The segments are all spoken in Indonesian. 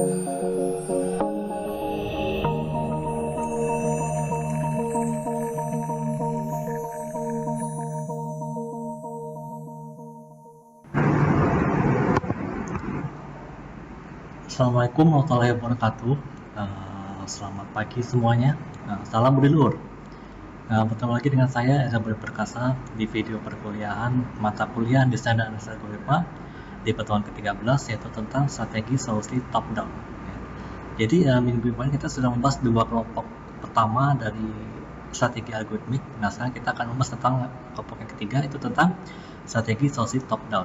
Assalamualaikum warahmatullahi wabarakatuh. Selamat pagi semuanya. Salam Budiluhur. Bertemu lagi dengan saya Eza Budi Perkasa di video perkuliahan mata kuliah Desain dan Analisa Algoritma di pertemuan ke-13, yaitu tentang strategi solusi top down. Jadi minggu kemarin kita sudah membahas dua kelompok pertama dari strategi algoritmik. Nah, sekarang kita akan membahas tentang kelompok yang ketiga, itu tentang strategi solusi top down.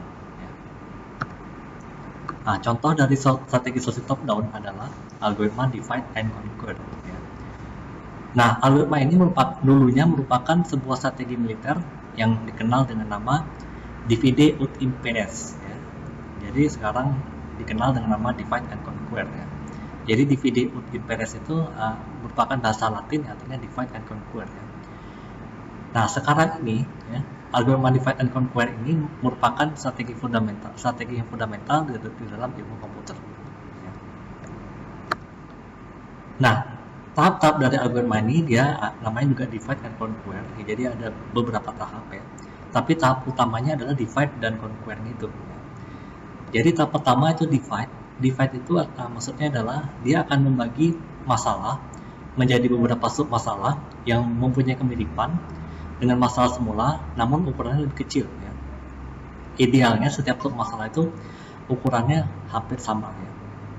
Nah, contoh dari strategi solusi top down adalah algoritma divide and conquer. Nah, algoritma ini dulunya merupakan sebuah strategi militer yang dikenal dengan nama divide ut impedes. Jadi sekarang dikenal dengan nama divide and conquer. Jadi divide ut impedes itu merupakan bahasa Latin, artinya divide and conquer. Nah, sekarang ini algoritma divide and conquer ini merupakan strategi yang fundamental di dalam ilmu komputer. Nah, tahap-tahap dari algoritma ini dia namanya juga divide and conquer. Jadi ada beberapa tahap ya. Tapi tahap utamanya adalah divide dan conquer itu. Jadi tahap pertama itu divide. Divide itu maksudnya adalah dia akan membagi masalah menjadi beberapa sub masalah yang mempunyai kemiripan dengan masalah semula, namun ukurannya lebih kecil. Idealnya setiap sub masalah itu ukurannya hampir sama,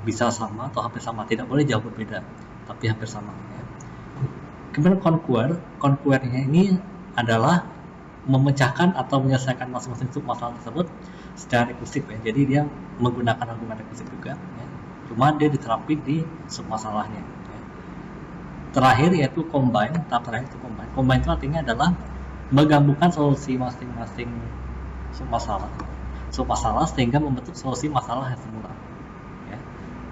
bisa sama atau hampir sama, tidak boleh jauh berbeda, tapi hampir sama. Kemudian conquernya ini adalah memecahkan atau menyelesaikan masing-masing sub masalah tersebut secara rekursif. Jadi dia menggunakan argumen rekursif juga, cuma dia diterapkan di sub masalahnya. Terakhir yaitu combine. Tahap terakhir itu combine. Combine itu artinya adalah menggabungkan solusi masing-masing sub masalah sehingga membentuk solusi masalah yang semula.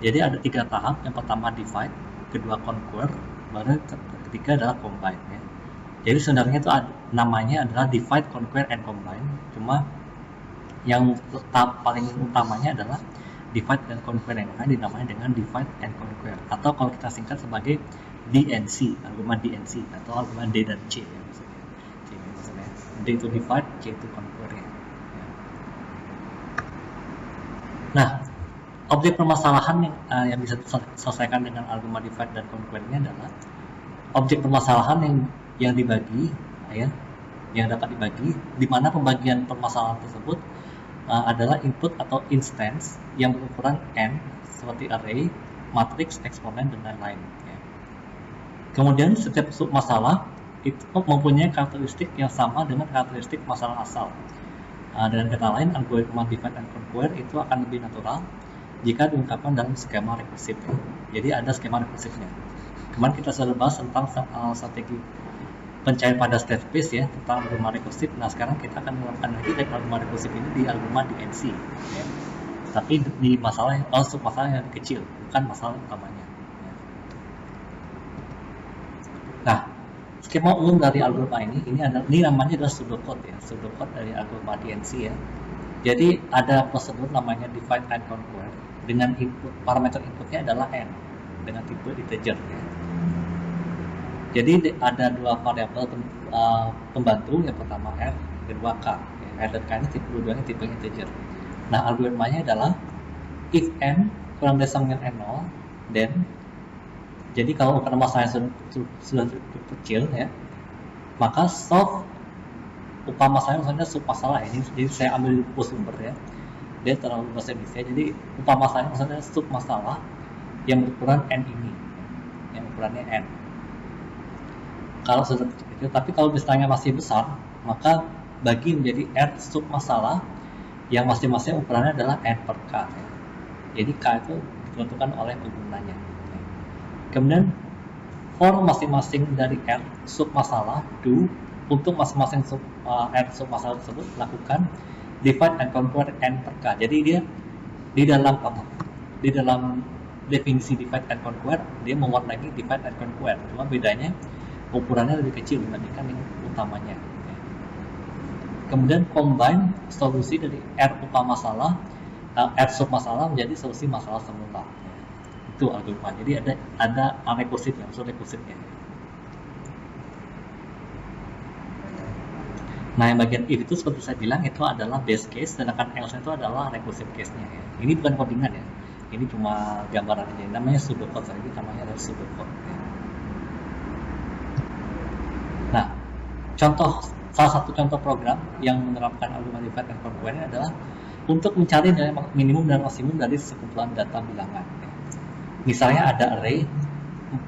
Jadi ada 3 tahap. Yang pertama divide, kedua conquer, baru ketiga adalah combine. Jadi sebenarnya itu namanya adalah divide, conquer, and combine. Cuma yang tahap paling utamanya adalah divide dan conquer, yang dinamai dengan divide and conquer, atau kalau kita singkat sebagai DNC, argumen DNC, atau argumen D dan C maksudnya. D itu divide, C itu conquer. Nah, objek permasalahan yang bisa diselesaikan dengan argumen divide dan conquer ini adalah objek permasalahan yang dibagi, yang dapat dibagi, di mana pembagian permasalahan tersebut adalah input atau instance yang berukuran n, seperti array, matriks, eksponen, dan lain-lain. Kemudian setiap sub masalah itu mempunyai karakteristik yang sama dengan karakteristik masalah asal. Dengan kata lain, algoritma divide and conquer itu akan lebih natural jika diungkapkan dalam skema rekursif. Jadi ada skema rekursifnya. Kemarin kita sudah bahas tentang strategi pencarian pada state space tentang algoritma rekursif. Nah, sekarang kita akan melakukan lagi dari algoritma rekursif ini di algoritma DNC. Tapi di sub masalah yang kecil, bukan masalah utamanya. Nah, skema umum dari algoritma ini namanya adalah pseudocode pseudocode dari algoritma DNC. Jadi ada prosedur namanya divide and conquer dengan parameter inputnya adalah n dengan tipe integer. Jadi ada 2 variabel pembantu, yang pertama r, kedua k. R dan k ini dua-duanya tipe integer. Nah, algoritmanya adalah if n kurang dari sama dengan n0, then jadi kalau ukuran masalahnya sudah kecil maka solve upah masalahnya, misalnya sub masalah ini. Jadi saya ambil sumber dia terlalu bahasa Indonesia. Jadi upah masalahnya misalnya sub masalah yang berukuran n ini, yang ukurannya n. Kalau sudah kecil, tapi kalau misalnya masih besar, maka bagi menjadi r sub masalah yang masing-masing ukurannya adalah n per k. Jadi k itu ditentukan oleh penggunanya. Kemudian for masing-masing dari r sub masalah do, untuk masing-masing r sub masalah tersebut lakukan divide and conquer n per k. Jadi dia di dalam definisi divide and conquer dia memuat lagi divide and conquer, cuma bedanya ukurannya lebih kecil dibandingkan yang utamanya. Kemudian combine solusi dari r upah masalah, r sub masalah menjadi solusi masalah semula. Itu algoritma. Jadi ada rekursifnya, unsur rekursifnya. Nah, yang bagian if itu seperti saya bilang itu adalah base case, sedangkan else itu adalah recursive case-nya ya. Ini bukan codingan ya. Ini cuma gambaran aja. Namanya pseudocode saja, namanya adalah pseudocode. Ya. Nah, salah satu contoh program yang menerapkan algoritma divide and conquer adalah untuk mencari nilai minimum dan maksimum dari sekumpulan data bilangan. Ya. Misalnya ada array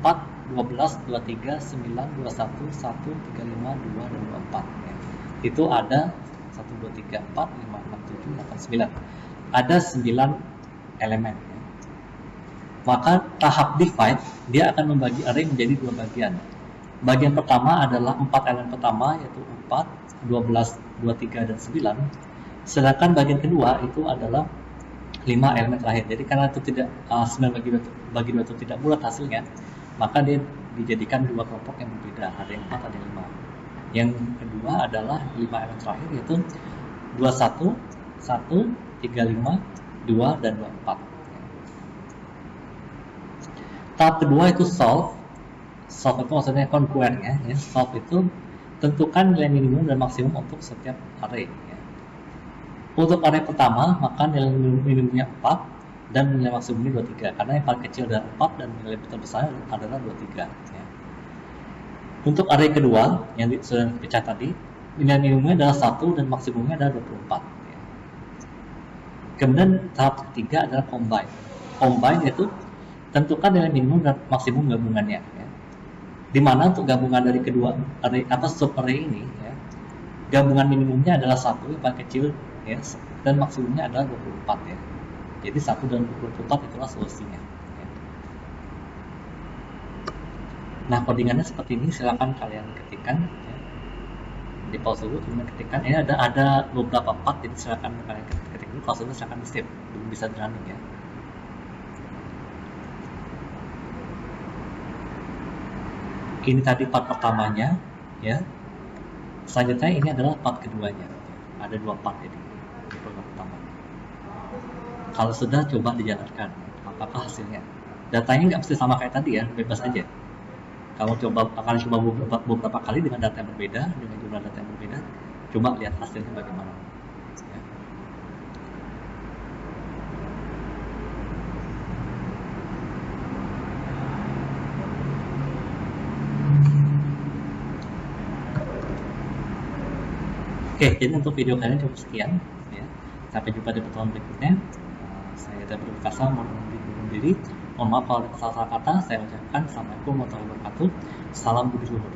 4, 12, 23, 9, 21, 1, 35, 2, dan 24. Ya. Itu ada 1, 2, 3, 4, 5, 6, 7, 8, 9. Ada 9 elemen. Ya. Maka tahap divide, dia akan membagi array menjadi 2 bagian. Bagian pertama adalah 4 elemen pertama, yaitu 4, 12, 23, dan 9. Sedangkan bagian kedua itu adalah 5 elemen terakhir. Jadi karena itu tidak 9 bagi 2 itu tidak bulat hasilnya, maka dia dijadikan 2 kelompok yang berbeda. Ada yang 4, ada yang 5. Yang kedua adalah 5 elemen terakhir, yaitu 21, 1, 35, 2, dan 24. Tahap kedua itu solve. Solve itu maksudnya conquer-nya. Ya. Solve itu tentukan nilai minimum dan maksimum untuk setiap array. Ya. Untuk array pertama, maka nilai minimumnya 4 dan nilai maksimumnya 23. Karena yang paling kecil adalah 4 dan nilai terbesar adalah 23. Ya. Untuk array kedua, yang sudah dipecah tadi, nilai minimumnya adalah 1 dan maksimumnya adalah 24. Ya. Kemudian tahap ketiga adalah combine. Combine itu tentukan nilai minimum dan maksimum gabungannya. Ya. Di mana untuk gabungan dari kedua array atau sub array ini, ya, gabungan minimumnya adalah 1 yang paling kecil, ya, dan maksimumnya adalah 24. Ya. Jadi 1 dan 24 itulah solusinya. Ya. Nah, codingannya seperti ini, silakan kalian ketikkan. Ya. Di pause dulu, kemudian ketikkan. Ini ada beberapa part, jadi silakan kalian ketik dulu. Kalau sudah silakan di save, belum bisa running ya. Ini tadi part pertamanya, ya. Selanjutnya ini adalah part keduanya. Ada 2 part jadi di program pertama. Kalau sudah, coba dijalankan. Apakah hasilnya? Datanya nggak mesti sama kayak tadi ya, bebas aja. Kamu akan coba beberapa kali dengan data yang berbeda, dengan jumlah data yang berbeda. Coba lihat hasilnya bagaimana. Ya. Oke, jadi untuk video kali ini cukup sekian. Ya. Sampai jumpa di pertemuan berikutnya. Saya David Bukasa, mohon diri. Mohon maaf kalau ada salah kata. Saya ucapkan Assalamualaikum warahmatullahi wabarakatuh. Salam budi luhur.